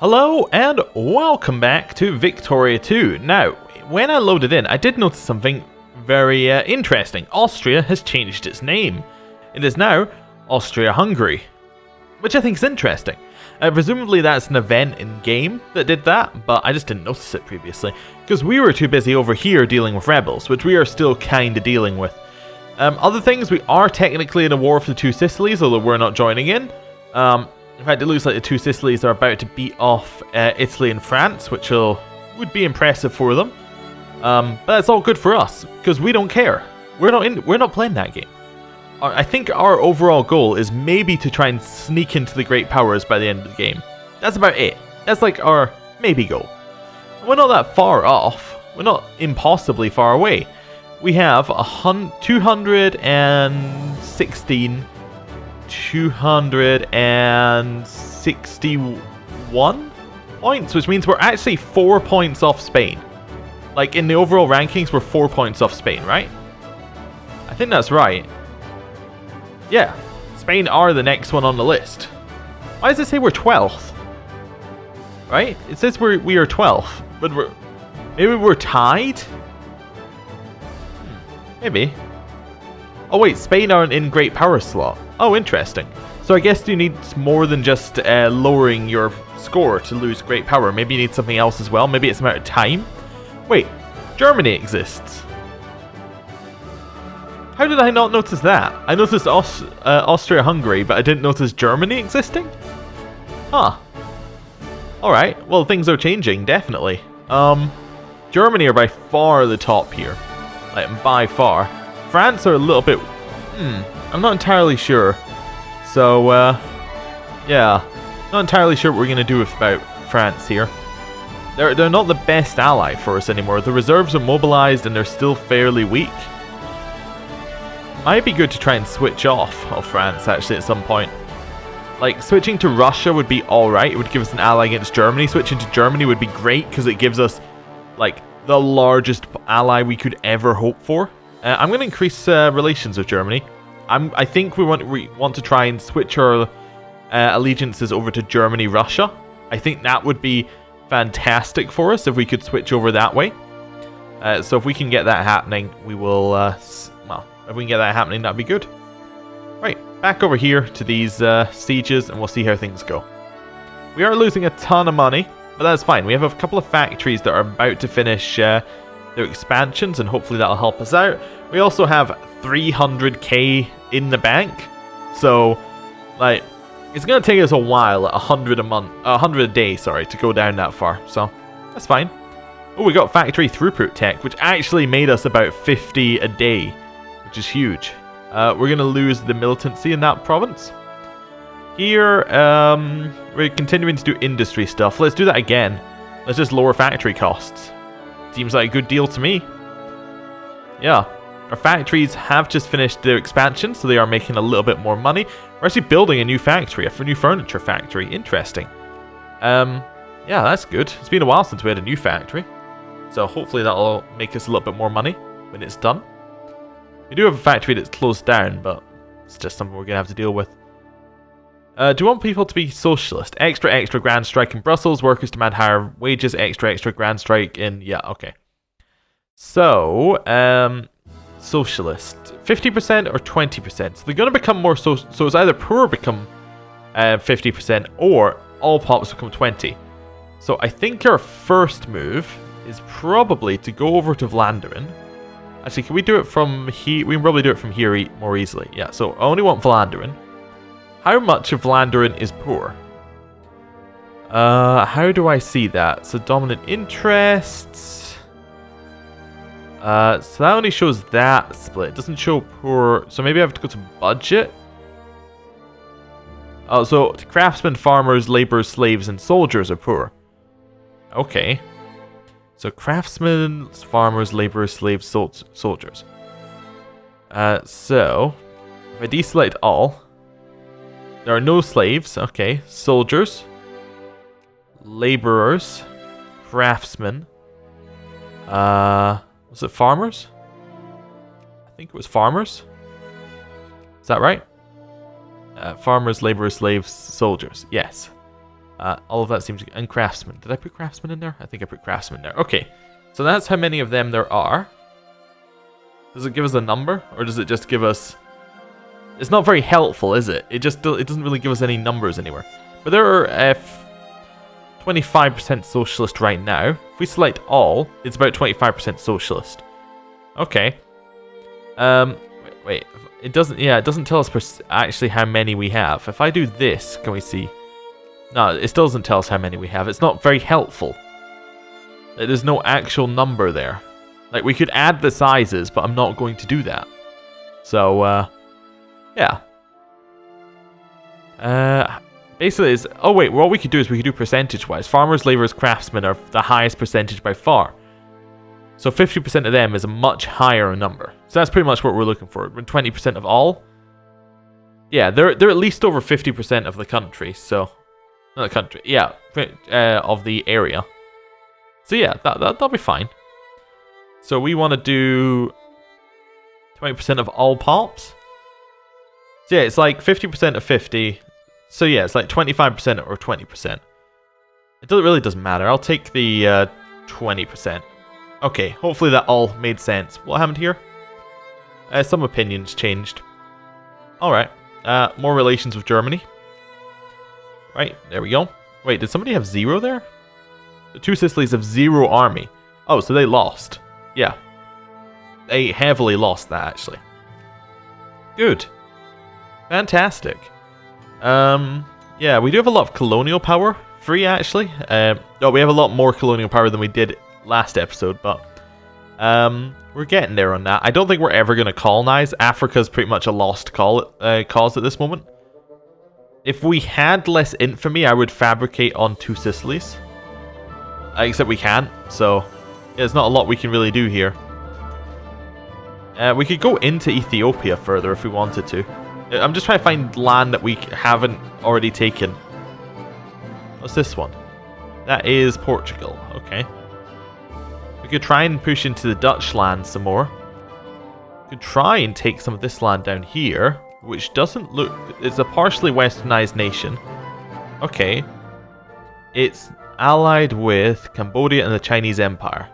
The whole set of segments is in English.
Hello and welcome back to Victoria 2. Now, when I loaded in, I did notice something very interesting. Austria has changed its name. It is now Austria-Hungary, which I think is interesting. Presumably that's an event in-game that did that, but I just didn't notice it previously, because we were too busy over here dealing with rebels, which we are still kind of dealing with. Other things, we are technically in a war for the two Sicilies, although we're not joining in. In fact, it looks like the two Sicilies are about to beat off Italy and France, which would be impressive for them. But that's all good for us, because we don't care. We're not playing that game. I think our overall goal is maybe to try and sneak into the Great Powers by the end of the game. That's about it. That's like our maybe goal. We're not that far off. We're not impossibly far away. We have 261 points, which means we're actually 4 points off Spain. Like, in the overall rankings, we're 4 points off Spain, right? I think that's right. Yeah, Spain are the next one on the list. Why does it say we're 12th? Right? It says we are 12th, but maybe we're tied? Maybe. Oh wait, Spain aren't in Great Power slot. Oh, interesting. So I guess you need more than just lowering your score to lose Great Power. Maybe you need something else as well. Maybe it's a matter of time. Wait, Germany exists. How did I not notice that? I noticed Austria-Hungary, but I didn't notice Germany existing? Huh. Alright, well things are changing, definitely. Germany are by far the top here. Like, by far. France are a little bit... I'm not entirely sure. So, yeah. Not entirely sure what we're going to do about France here. They're not the best ally for us anymore. The reserves are mobilized and they're still fairly weak. Might be good to try and switch off of France, actually, at some point. Like, switching to Russia would be alright. It would give us an ally against Germany. Switching to Germany would be great, because it gives us, like, the largest ally we could ever hope for. I'm going to increase relations with Germany. I think we want to try and switch our allegiances over to Germany, Russia. I think that would be fantastic for us if we could switch over that way. So if we can get that happening, we will... well, if we can get that happening, that'd be good. Right, back over here to these sieges, and we'll see how things go. We are losing a ton of money, but that's fine. We have a couple of factories that are about to finish their expansions, and hopefully that'll help us out. We also have 300k in the bank, so like it's gonna take us a while, 100 a day, sorry, to go down that far. So that's fine. Oh, we got factory throughput tech, which actually made us about 50 a day, which is huge. We're gonna lose the militancy in that province. Here, we're continuing to do industry stuff. Let's do that again. Let's just lower factory costs. Seems like a good deal to me. Yeah. Our factories have just finished their expansion, so they are making a little bit more money. We're actually building a new factory, a new furniture factory. Interesting. Yeah, that's good. It's been a while since we had a new factory. So hopefully that'll make us a little bit more money when it's done. We do have a factory that's closed down, but it's just something we're going to have to deal with. Do you want people to be socialist? Extra grand strike in Brussels. Workers demand higher wages. Extra grand strike in... Yeah, okay. So, socialist. 50% or 20%. So they're going to become more... So it's either poor become 50% or all pops become 20%. So I think our first move is probably to go over to Vlaanderen. Actually, can we do it from here? We can probably do it from here more easily. Yeah, so I only want Vlaanderen. How much of Vlaanderen is poor? How do I see that? So dominant interests. So that only shows that split. It doesn't show poor. So maybe I have to go to budget. Oh, so craftsmen, farmers, laborers, slaves, and soldiers are poor. Okay. So craftsmen, farmers, laborers, slaves, soldiers. So if I deselect all, there are no slaves. Okay, soldiers, laborers, craftsmen. Was it farmers? I think it was farmers. Is that right? Farmers, laborers, slaves, soldiers. Yes. All of that seems... And craftsman. Did I put craftsman in there? I think I put craftsman there. Okay. So that's how many of them there are. Does it give us a number? Or does it just give us... It's not very helpful, is it? It doesn't really give us any numbers anywhere. But there are 25% socialist right now. If we select all, it's about 25% socialist. Okay. Wait. It doesn't... Yeah, it doesn't tell us actually how many we have. If I do this, can we see... No, it still doesn't tell us how many we have. It's not very helpful. There's no actual number there. Like, we could add the sizes, but I'm not going to do that. So, yeah. Basically, it's... Oh, wait, what we could do is we could do percentage-wise. Farmers, laborers, craftsmen are the highest percentage by far. So 50% of them is a much higher number. So that's pretty much what we're looking for. 20% of all. Yeah, they're at least over 50% of the country, so... Not the country, yeah, of the area. So yeah, that'll be fine. So we want to do 20% of all pops. So yeah, it's like 50% of 50. So yeah, it's like 25% or 20%. Really doesn't matter. I'll take the 20%. Okay, hopefully that all made sense. What happened here? Some opinions changed. Alright, more relations with Germany. Right, there we go. Wait, did somebody have 0 there? The two Sicilies have 0 army. Oh, so they lost. Yeah. They heavily lost that, actually. Good. Fantastic. Yeah, we do have a lot of colonial power. Free, actually. No, we have a lot more colonial power than we did last episode, but... we're getting there on that. I don't think we're ever going to colonize. Africa's pretty much a lost cause at this moment. If we had less infamy, I would fabricate on two Sicilies. Except we can't, so yeah, there's not a lot we can really do here. We could go into Ethiopia further if we wanted to. I'm just trying to find land that we haven't already taken. What's this one? That is Portugal, okay. We could try and push into the Dutch land some more. We could try and take some of this land down here. Which doesn't look... It's a partially westernized nation. Okay. It's allied with Cambodia and the Chinese Empire.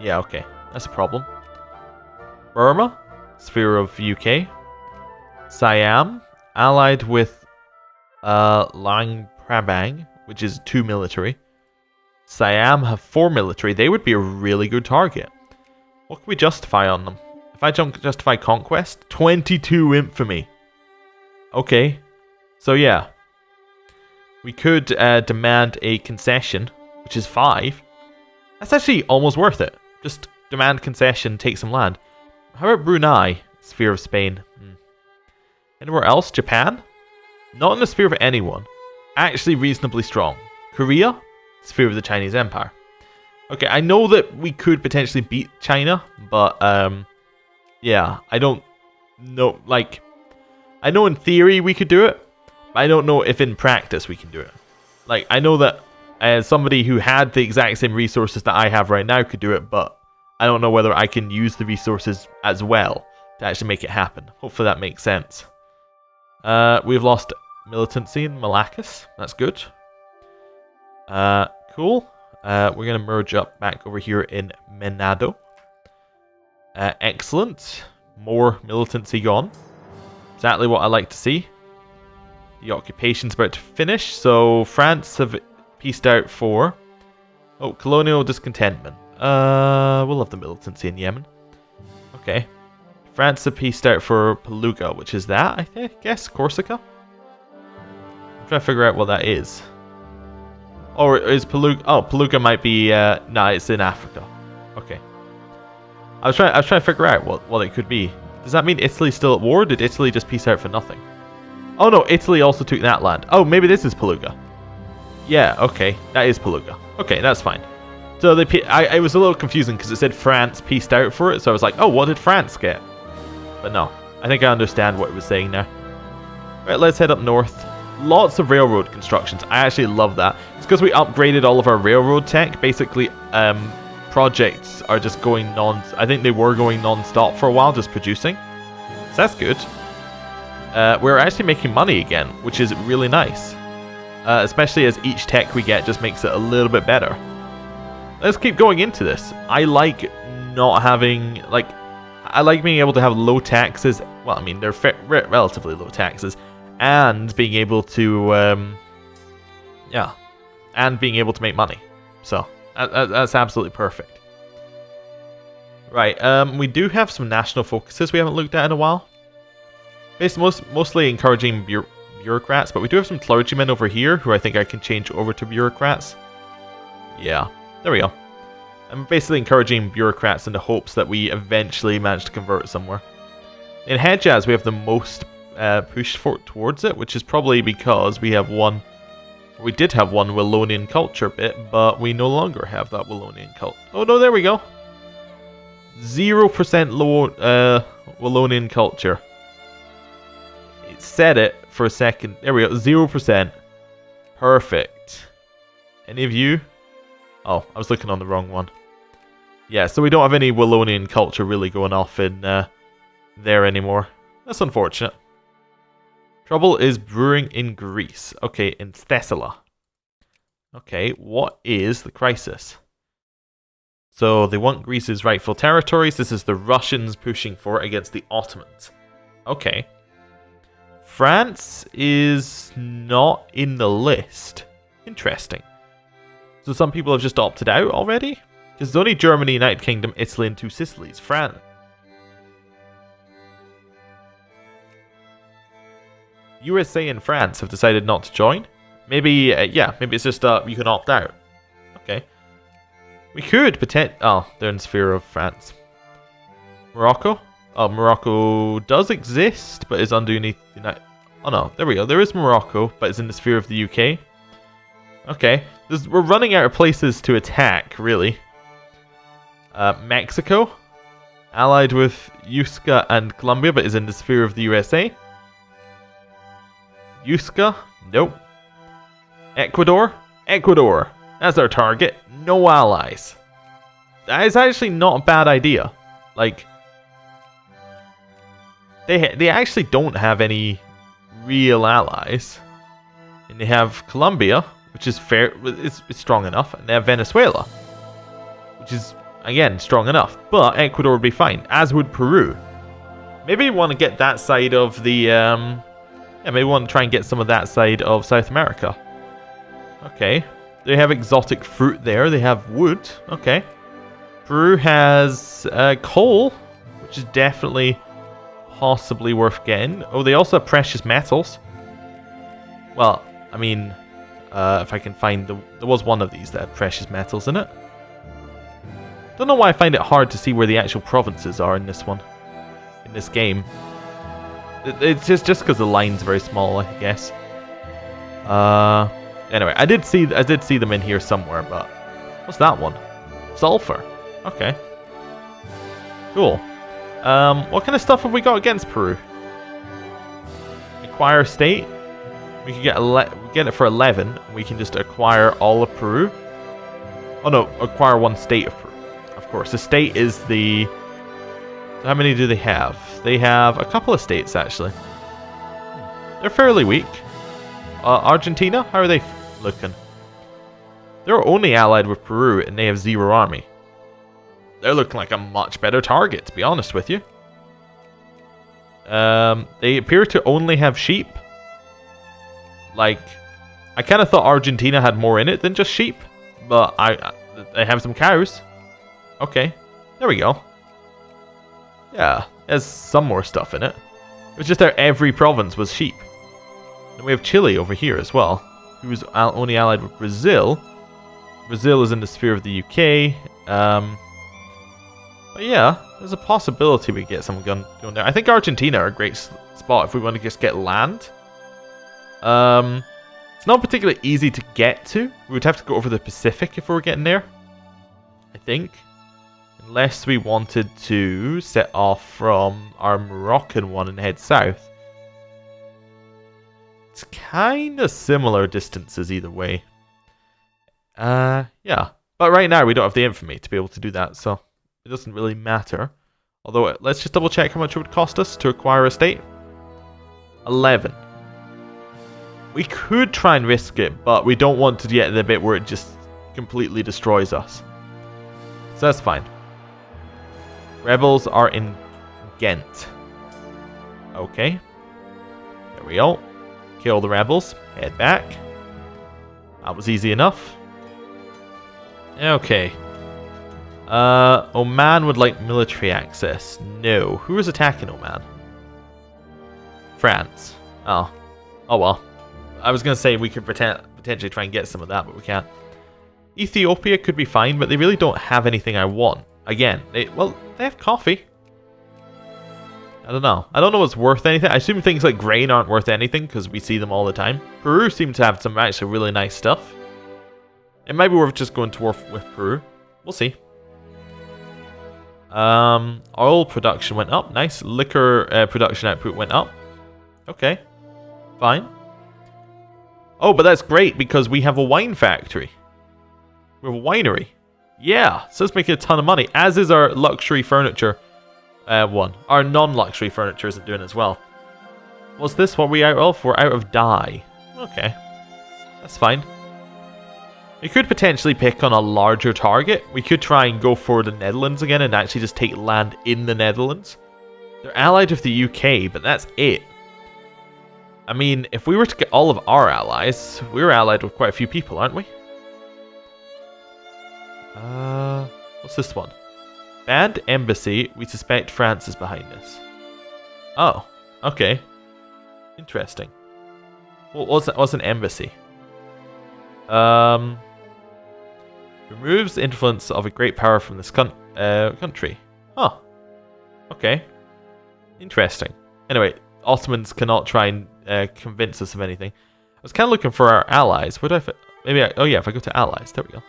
Yeah, okay. That's a problem. Burma, sphere of UK. Siam, allied with Luang Prabang, which is 2 military. Siam have 4 military. They would be a really good target. What can we justify on them? If I justify conquest, 22 infamy. Okay. So yeah. We could demand a concession, which is 5. That's actually almost worth it. Just demand concession, take some land. How about Brunei? Sphere of Spain. Anywhere else? Japan? Not in the sphere of anyone. Actually reasonably strong. Korea? Sphere of the Chinese Empire. Okay, I know that we could potentially beat China, but yeah, I don't know, like, I know in theory we could do it, but I don't know if in practice we can do it. Like, I know that somebody who had the exact same resources that I have right now could do it, but I don't know whether I can use the resources as well to actually make it happen. Hopefully that makes sense. We've lost militancy in Malacca. That's good. Cool. We're going to merge up back over here in Menado. Excellent. More militancy gone. Exactly what I like to see. The occupation's about to finish, so France have pieced out for... Oh, colonial discontentment. We'll have the militancy in Yemen. Okay. France have pieced out for Peluga, which is that, I guess? Corsica? I'm trying to figure out what that is. Or is Peluga... Oh, Peluga might be... Nah, it's in Africa. Okay. I was trying to figure out what it could be. Does that mean Italy's still at war? Did Italy just peace out for nothing? Oh no, Italy also took that land. Oh, maybe this is Peluga. Yeah, okay. That is Peluga. Okay, that's fine. So it was a little confusing because it said France peaced out for it. So I was like, oh, what did France get? But no. I think I understand what it was saying now. Right, let's head up north. Lots of railroad constructions. I actually love that. It's because we upgraded all of our railroad tech. Basically, projects are just going I think they were going non-stop for a while, just producing. So that's good. We're actually making money again, which is really nice. especially as each tech we get just makes it a little bit better. Let's keep going into this. I like not having, like, I like being able to have low taxes. Well, I mean, they're relatively low taxes, and being able to, yeah, and being able to make money. So that's absolutely perfect. Right, we do have some national focuses we haven't looked at in a while. Mostly encouraging bureaucrats, but we do have some clergymen over here who I think I can change over to bureaucrats. Yeah, there we go. I'm basically encouraging bureaucrats in the hopes that we eventually manage to convert somewhere. In Hejaz, we have the most push towards it, which is probably because we have one. We did have one Wallonian culture bit, but we no longer have that Wallonian cult. Oh no, there we go. 0% low Wallonian culture. It said it for a second. There we go. 0%. Perfect. Any of you? Oh, I was looking on the wrong one. Yeah, so we don't have any Wallonian culture really going off in there anymore. That's unfortunate. Trouble is brewing in Greece. Okay, in Thessaly. Okay, what is the crisis? So they want Greece's rightful territories. This is the Russians pushing for it against the Ottomans. Okay. France is not in the list. Interesting. So some people have just opted out already? Because it's only Germany, United Kingdom, Italy, and 2 Sicilies. France. USA and France have decided not to join. Maybe, yeah, maybe it's just you can opt out. Okay. We could pretend. Oh, they're in the sphere of France. Morocco? Oh, Morocco does exist, but is underneath United. Oh no, there we go. There is Morocco, but it's in the sphere of the UK. Okay. We're running out of places to attack, really. Mexico, allied with Yuska and Colombia, but is in the sphere of the USA. Yuska? Nope. Ecuador? Ecuador. That's our target. No allies. That is actually not a bad idea. Like, they actually don't have any real allies. And they have Colombia, which is fair, it's strong enough, and they have Venezuela, which is again strong enough. But Ecuador would be fine, as would Peru. Maybe we want to get that side of the yeah, maybe we want to try and get some of that side of South America. Okay. They have exotic fruit there. They have wood. Okay. Peru has coal, which is definitely possibly worth getting. Oh, they also have precious metals. Well, I mean, if I can find there was one of these that had precious metals in it. Don't know why I find it hard to see where the actual provinces are in this one, in this game. It's just because the line's very small, I guess. Anyway, I did see them in here somewhere, but what's that one? Sulfur. Okay. Cool. What kind of stuff have we got against Peru? Acquire state. We can get it for 11. We can just acquire all of Peru. Oh no, acquire one state of Peru. Of course, the state is the. How many do they have? They have a couple of states actually. They're fairly weak. Argentina, how are they looking? They're only allied with Peru and they have 0 army. They're looking like a much better target, to be honest with you. They appear to only have sheep. Like, I kind of thought Argentina had more in it than just sheep, but they have some cows. Okay, there we go. Yeah, there's some more stuff in it. It was just that every province was sheep. And we have Chile over here as well, who's only allied with Brazil. Brazil is in the sphere of the UK. But yeah, there's a possibility we get someone going there. I think Argentina are a great spot if we want to just get land. It's not particularly easy to get to. We would have to go over the Pacific if we were getting there, I think. Unless we wanted to set off from our Moroccan one and head south. It's kind of similar distances either way. Yeah. But right now we don't have the infamy to be able to do that, so it doesn't really matter. Although, let's just double check how much it would cost us to acquire a state. 11. We could try and risk it, but we don't want to get to the bit where it just completely destroys us. So that's fine. Rebels are in Ghent. Okay. There we go. Kill the rebels. Head back. That was easy enough. Okay. Oman would like military access. No. Who is attacking Oman? France. Oh. Oh well. I was going to say we could potentially try and get some of that, but we can't. Ethiopia could be fine, but they really don't have anything I want. Again, they have coffee. I don't know. I don't know what's worth anything. I assume things like grain aren't worth anything because we see them all the time. Peru seems to have some actually really nice stuff. It might be worth just going to war with Peru. We'll see. Oil production went up. Nice. Liquor production output went up. Okay. Fine. Oh, but that's great because we have a wine factory. We have a winery. Yeah, so it's making a ton of money, as is our luxury furniture one. Our non-luxury furniture isn't doing as well. What's this? What are we out of? We're out of dye. Okay. That's fine. We could potentially pick on a larger target. We could try and go for the Netherlands again and actually just take land in the Netherlands. They're allied with the UK, but that's it. I mean, if we were to get all of our allies, we're allied with quite a few people, aren't we? What's this one? Bad embassy. We suspect France is behind this. Oh, okay. Interesting. What's an embassy? Removes the influence of a great power from this country. Huh. Okay. Interesting. Anyway, Ottomans cannot try and convince us of anything. I was kind of looking for our allies. Would I? Oh yeah, if I go to allies, there we go.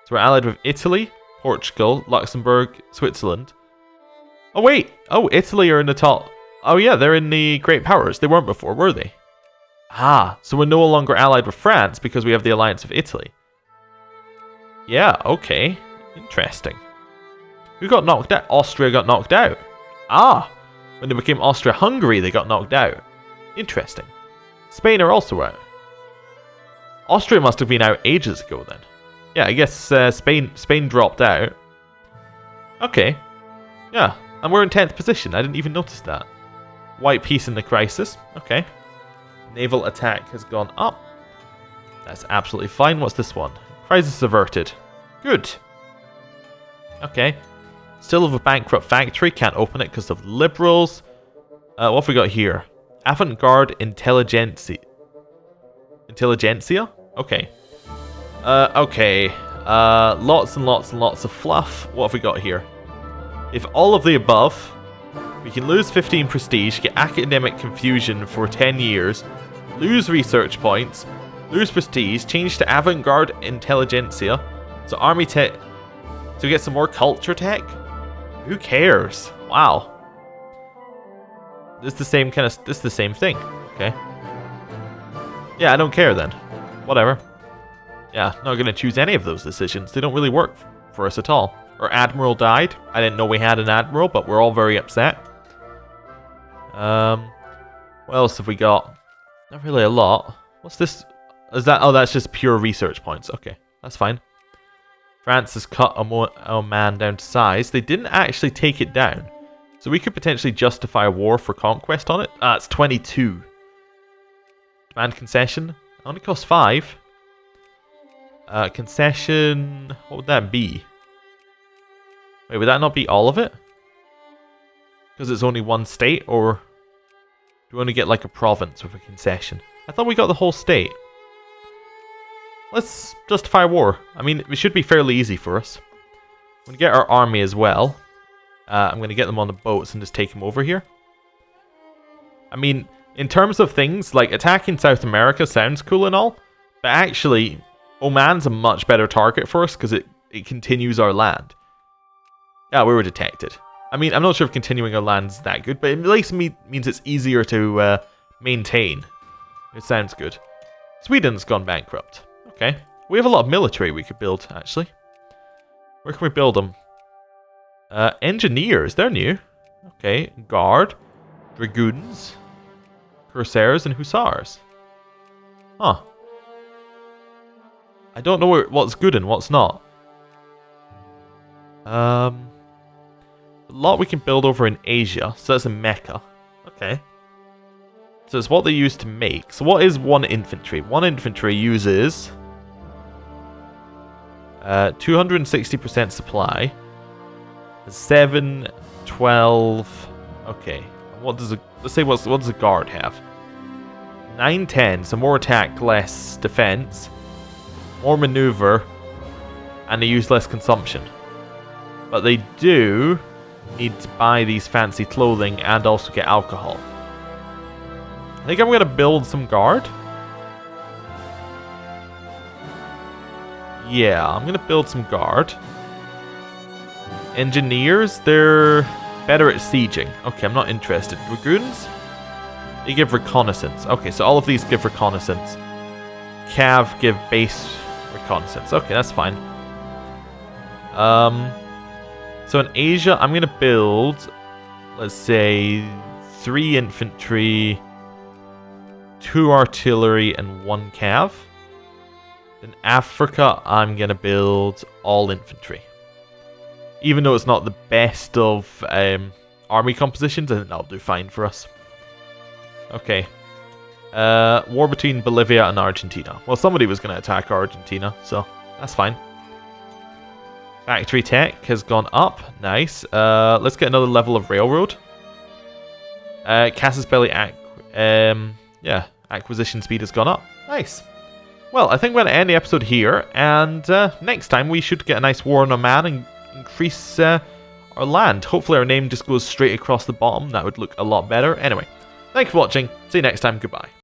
So we're allied with Italy, Portugal, Luxembourg, Switzerland. Oh wait! Oh, Italy are in the top. Oh yeah, they're in the Great Powers. They weren't before, were they? Ah, so we're no longer allied with France because we have the alliance of Italy. Yeah, okay. Interesting. Who got knocked out? Austria got knocked out. Ah, when they became Austria-Hungary, they got knocked out. Interesting. Spain are also out. Austria must have been out ages ago then. Yeah, I guess Spain dropped out. Okay. Yeah, and we're in 10th position. I didn't even notice that. White peace in the crisis. Okay. Naval attack has gone up. That's absolutely fine. What's this one? Crisis averted. Good. Okay. Still have a bankrupt factory. Can't open it because of liberals. What have we got here? Avant-garde intelligentsia. Intelligentsia? Okay. Okay. Lots and lots and lots of fluff. What have we got here? If all of the above, we can lose 15 prestige, get academic confusion for 10 years, lose research points, lose prestige, change to avant-garde intelligentsia, so army tech, to get some more culture tech? Who cares? Wow. This is the same kind of, this is the same thing. Okay. Yeah, I don't care then. Whatever. Yeah, not going to choose any of those decisions. They don't really work for us at all. Our admiral died. I didn't know we had an admiral, but we're all very upset. What else have we got? Not really a lot. What's this? Is that? Oh, that's just pure research points. Okay, that's fine. France has cut Oman down to size. They didn't actually take it down. So we could potentially justify a war for conquest on it. Ah, it's 22. Demand concession. Only costs 5. Concession. What would that be? Wait, would that not be all of it? Because it's only one state, or do we only get like a province with a concession? I thought we got the whole state. Let's justify war. I mean, it should be fairly easy for us. I'm going to get our army as well. I'm going to get them on the boats and just take them over here. I mean, in terms of things, like attacking South America sounds cool and all, but actually, Oman's a much better target for us because it continues our land. Yeah, we were detected. I mean, I'm not sure if continuing our land's that good, but it at least means it's easier to maintain. It sounds good. Sweden's gone bankrupt. Okay. We have a lot of military we could build, actually. Where can we build them? Engineers, they're new. Okay. Guard, Dragoons, Corsairs, and Hussars. Huh. I don't know what's good and what's not. A lot we can build over in Asia. So that's in Mecca. Okay. So it's what they use to make. So what is one infantry? One infantry uses 260% supply. 7, 12. Okay. What does let's say what does a guard have? 9, 10. So more attack, less defense, more maneuver, and they use less consumption. But they do need to buy these fancy clothing and also get alcohol. I think I'm going to build some guard. Yeah, I'm going to build some guard. Engineers, they're better at sieging. Okay, I'm not interested. Dragoons? They give reconnaissance. Okay, so all of these give reconnaissance. Cav give base reconnaissance. Okay, that's fine. So in Asia, I'm going to build, let's say, 3 infantry, 2 artillery, and 1 cav. In Africa, I'm going to build all infantry. Even though it's not the best of army compositions, I think that'll do fine for us. Okay. War between Bolivia and Argentina. Well, somebody was going to attack Argentina, so that's fine. Factory tech has gone up. Nice. Let's get another level of railroad. Casus Belli acquisition speed has gone up. Nice. Well, I think we're going to end the episode here, and next time we should get a nice war on Oman and increase our land. Hopefully our name just goes straight across the bottom. That would look a lot better. Anyway, thanks for watching. See you next time. Goodbye.